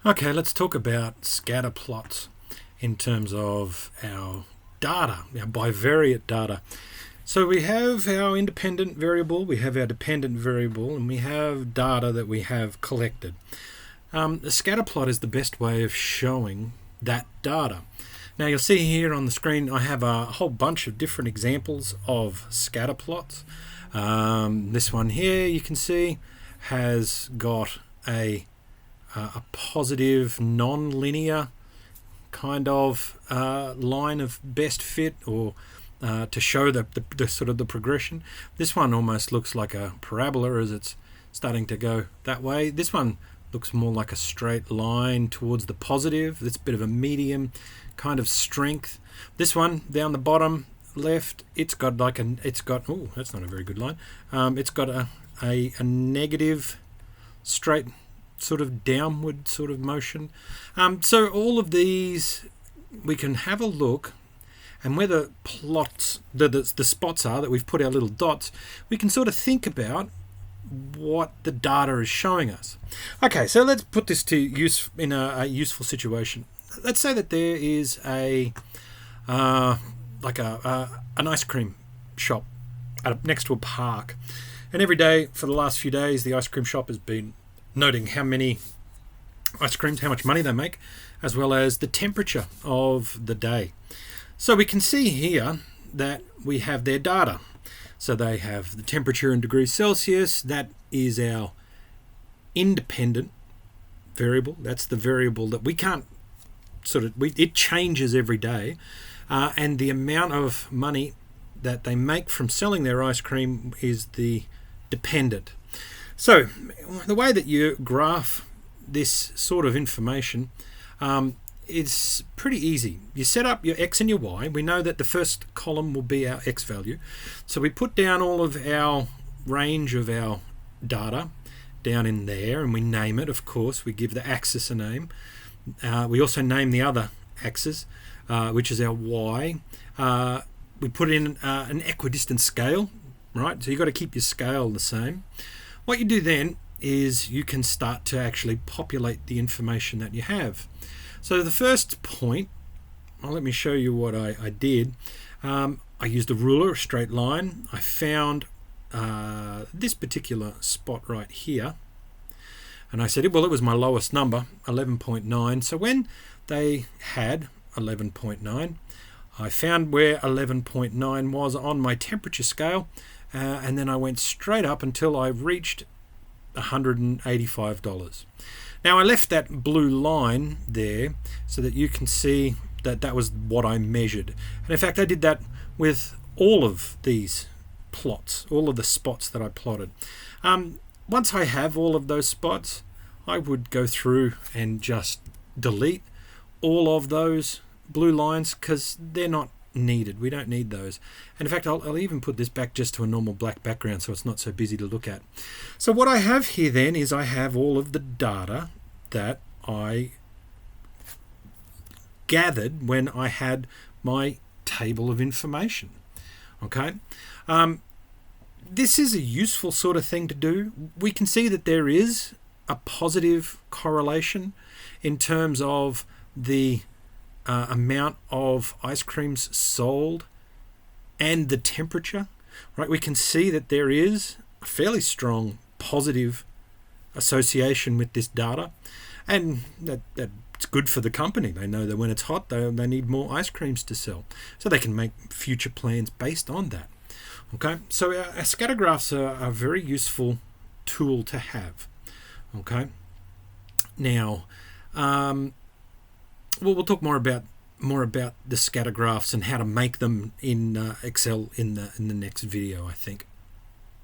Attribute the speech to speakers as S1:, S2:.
S1: Okay, let's talk about scatter plots in terms of our data, our bivariate data. So we have our independent variable, we have our dependent variable, and we have data that we have collected. The scatter plot is the best way of showing that data. Now you'll see here on the screen I have a whole bunch of different examples of scatter plots. This one here you can see has got a positive non-linear kind of line of best fit, or to show the sort of the progression. This one almost looks like a parabola as it's starting to go that way. This one looks more like a straight line towards the positive. It's a bit of a medium kind of strength. This one down the bottom left, it's got oh, that's not a very good line. It's got a negative straight sort of downward sort of motion. So all of these we can have a look, and where the plots, the spots are that we've put our little dots, we can sort of think about what the data is showing us. Okay, so let's put this to use in a useful situation. Let's say that there is an ice cream shop next to a park, and every day for the last few days the ice cream shop has been noting how many ice creams, how much money they make, as well as the temperature of the day. So we can see here that we have their data. So they have the temperature in degrees Celsius. That is our independent variable. That's the variable that we can't it changes every day. And the amount of money that they make from selling their ice cream is the dependent. So the way that you graph this sort of information is pretty easy. You set up your X and your Y. We know that the first column will be our X value. So we put down all of our range of our data down in there, and we name it, of course. We give the axis a name. We also name the other axis, which is our Y. We put in an equidistant scale, right? So you've got to keep your scale the same. What you do then is you can start to actually populate the information that you have. So the first point, well, let me show you what I did. I used a ruler, a straight line. I found this particular spot right here, and I said, well, it was my lowest number, 11.9. So when they had 11.9, I found where 11.9 was on my temperature scale, and then I went straight up until I reached $185. Now I left that blue line there so that you can see that that was what I measured. And in fact I did that with all of these plots, all of the spots that I plotted. Once I have all of those spots, I would go through and just delete all of those blue lines because they're not needed. We don't need those. And in fact I'll even put this back just to a normal black background so it's not so busy to look at. So what I have here then is I have all of the data that I gathered when I had my table of information. Okay, this is a useful sort of thing to do. We can see that there is a positive correlation in terms of the amount of ice creams sold and the temperature, right? We can see that there is a fairly strong positive association with this data, and that's good for the company. They know that when it's hot, they need more ice creams to sell, so they can make future plans based on that. Okay, so our scatter graphs are a very useful tool to have. Okay, now we'll talk more about the scatter graphs and how to make them in Excel in the next video, I think.